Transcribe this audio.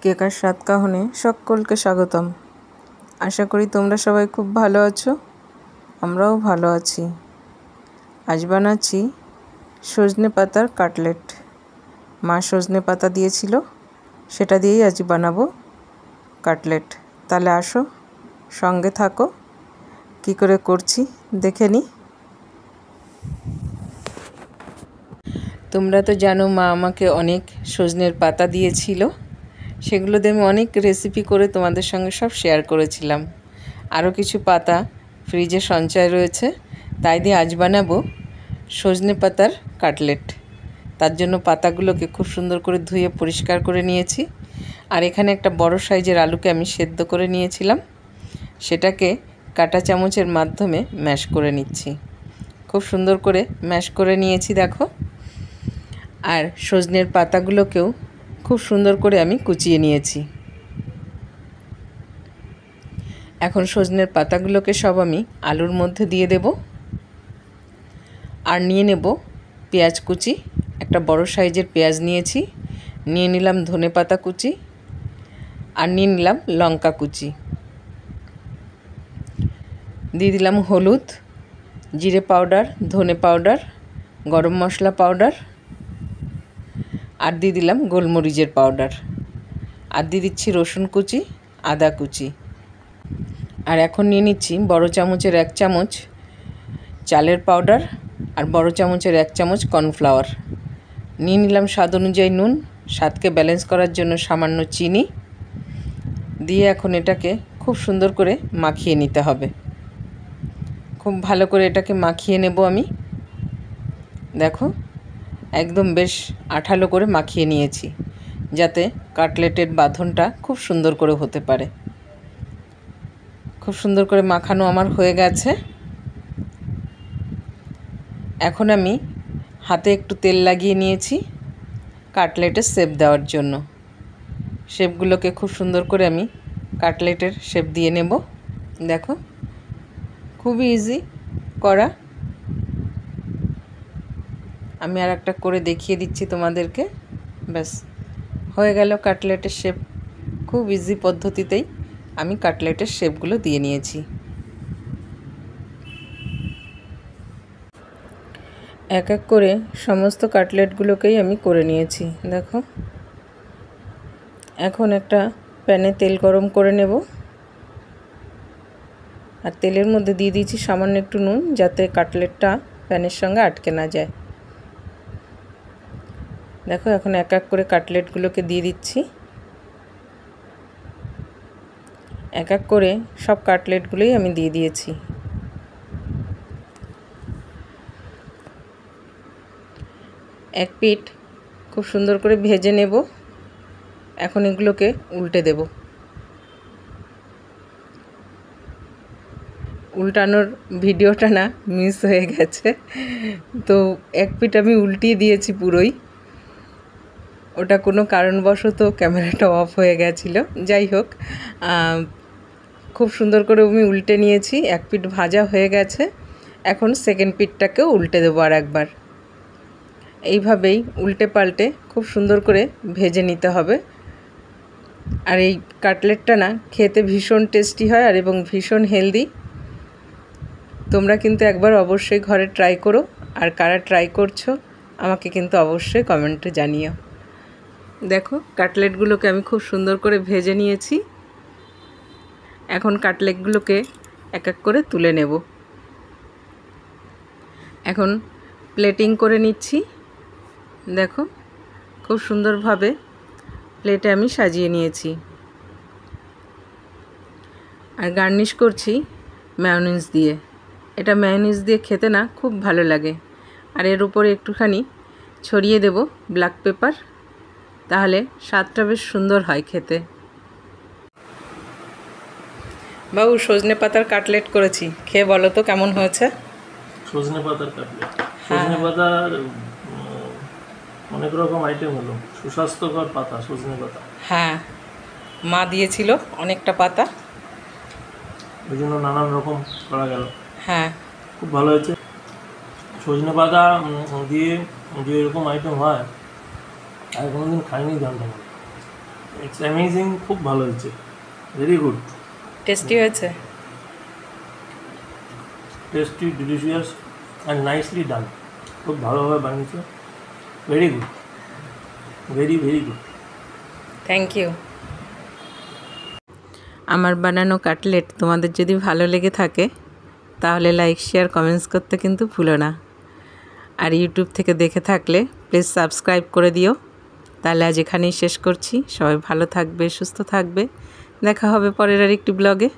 কেকার স্বাদ কাহনে সকলকে স্বাগতম। আশা করি তোমরা সবাই খুব ভালো আছো, আমরাও ভালো আছি। আজ বানাচ্ছি সজনে পাতার কাটলেট। মা সজনে পাতা দিয়েছিল, সেটা দিয়েই আজ বানাবো কাটলেট। তাহলে আসো, সঙ্গে থাকো, কি করে করছি দেখে নি। তোমরা তো জানো মা আমাকে অনেক সজনের পাতা দিয়েছিল, সেগুলো দিয়ে আমি অনেক রেসিপি করে তোমাদের সঙ্গে সব শেয়ার করেছিলাম। আরও কিছু পাতা ফ্রিজে সঞ্চয় রয়েছে, তাই দিয়ে আজ বানাবো সজনে পাতার কাটলেট। তার জন্য পাতাগুলোকে খুব সুন্দর করে ধুয়ে পরিষ্কার করে নিয়েছি। আর এখানে একটা বড় সাইজের আলুকে আমি সেদ্ধ করে নিয়েছিলাম, সেটাকে কাঁটা চামচের মাধ্যমে ম্যাশ করে নিচ্ছি। খুব সুন্দর করে ম্যাশ করে নিয়েছি দেখো। আর সজনের পাতাগুলোকেও খুব সুন্দর করে আমি কুচিয়ে নিয়েছি। এখন সজনের পাতাগুলোকে সব আমি আলুর মধ্যে দিয়ে দেব। আর নিয়ে নেব পেঁয়াজ কুচি, একটা বড় সাইজের পেঁয়াজ নিয়েছি। নিয়ে নিলাম ধনেপাতা কুচি, আর নিয়ে নিলাম লঙ্কা কুচি। দিয়ে দিলাম হলুদ, জিরে পাউডার, ধনে পাউডার, গরম মশলা পাউডার, আর দিয়ে দিলাম গোলমরিচের পাউডার, আর দিয়ে দিচ্ছি রসুন কুচি, আদা কুচি। আর এখন নিয়ে নিচ্ছি বড় চামচের 1 চামচ চালের পাউডার, আর বড় চামচের 1 চামচ কর্নফ্লাওয়ার। নিয়ে নিলাম স্বাদ অনুযায়ী নুন, স্বাদকে ব্যালেন্স করার জন্য সামান্য চিনি দিয়ে এখন এটাকে খুব সুন্দর করে মাখিয়ে নিতে হবে। খুব ভালো করে এটাকে মাখিয়ে নেব আমি। দেখো একদম বেশ আঠালো করে মাখিয়ে নিয়েছি, যাতে কাটলেটের বাঁধনটা খুব সুন্দর করে হতে পারে। খুব সুন্দর করে মাখানো আমার হয়ে গেছে। এখন আমি হাতে একটু তেল লাগিয়ে নিয়েছি কাটলেটের শেপ দেওয়ার জন্য। শেপগুলোকে খুব সুন্দর করে আমি কাটলেটের শেপ দিয়ে নেব। দেখো খুবই ইজি করা। আমি আর একটা করে দেখিয়ে দিচ্ছি তোমাদেরকে। ব্যাস হয়ে গেল কাটলেটের শেপ। খুব ইজি পদ্ধতিতেই আমি কাটলেটের শেপগুলো দিয়ে নিয়েছি। এক এক করে সমস্ত কাটলেটগুলোকেই আমি করে নিয়েছি। দেখো এখন একটা প্যানে তেল গরম করে নেব, আর তেলের মধ্যে দিয়ে দিয়েছি সামান্য একটু নুন, যাতে কাটলেটটা প্যানের সঙ্গে আটকে না যায়। দেখো এখন এক এক করে কাটলেটগুলোকে দিয়ে দিচ্ছি। এক এক করে সব কাটলেটগুলোই আমি দিয়ে দিয়েছি। এক পিঠ খুব সুন্দর করে ভেজে নেব। এখন এগুলোকে উল্টে দেব। উল্টানোর ভিডিওটা না মিস হয়ে গেছে, তো এক পিঠ আমি উল্টিয়ে দিয়েছি পুরোই। ওটা কোনো কারণবশত ক্যামেরাটা অফ হয়ে গেছিলো। যাই হোক, খুব সুন্দর করে আমি উল্টে নিয়েছি। এক পিঠ ভাজা হয়ে গেছে। এখন সেকেন্ড পিঠটাকেও উল্টে দেবো আর একবার। এইভাবেই উল্টে পাল্টে খুব সুন্দর করে ভেজে নিতে হবে। আর এই কাটলেটটা না খেতে ভীষণ টেস্টি হয় আর এবং ভীষণ হেলদি। তোমরা কিন্তু একবার অবশ্যই ঘরে ট্রাই করো, আর কারা ট্রাই করছো আমাকে কিন্তু অবশ্যই কমেন্টে জানিও। দেখো কাটলেটগুলোকে আমি খুব সুন্দর করে ভেজে নিয়েছি। এখন কাটলেটগুলোকে এক এক করে তুলে নেব। এখন প্লেটিং করে নিচ্ছি। দেখো খুব সুন্দরভাবে প্লেটে আমি সাজিয়ে নিয়েছি। আর গার্নিশ করছি মেয়োনিজ দিয়ে। এটা মেয়োনিজ দিয়ে খেতে না খুব ভালো লাগে। আর এর উপরে একটুখানি ছড়িয়ে দেব ব্ল্যাক পেপার, তাহলে স্বাদটা বেশ সুন্দর হয় খেতে। বাবু সজনে পাতার কাটলেট করেছি, খেয়ে বলো তো কেমন হয়েছে। সজনে পাতার কাটলেট, সজনে পাতার অনেক রকম আইটেম হলো। সুস্বাস্থ্যকর পাতা সজনে পাতা। হ্যাঁ, মা দিয়েছিল অনেকটা পাতা, ওই জন্য নানান রকম করা গেল। হ্যাঁ খুব ভালো হয়েছে। সজনে পাতা দিয়ে যে এরকম আইটেম হয় আর কোনোদিন খাইনি, জানতাম না। ইটস অ্যামেজিং, খুব ভালো হয়েছে, ভেরি গুড, টেস্টি হয়েছে। Tasty, delicious and nicely done, খুব ভালোভাবে বানিয়েছে, very good, very very good. Thank you. আমার বানানো কাটলেট তোমাদের যদি ভালো লেগে থাকে তাহলে লাইক, শেয়ার, কমেন্টস করতে কিন্তু ভুলো না। আর ইউটিউব থেকে দেখে থাকলে প্লিজ সাবস্ক্রাইব করে দিও। তাহলে আজ এখানেই শেষ করছি। সবাই ভালো থাকবে, সুস্থ থাকবে। দেখা হবে পরের আরেকটি ব্লগে।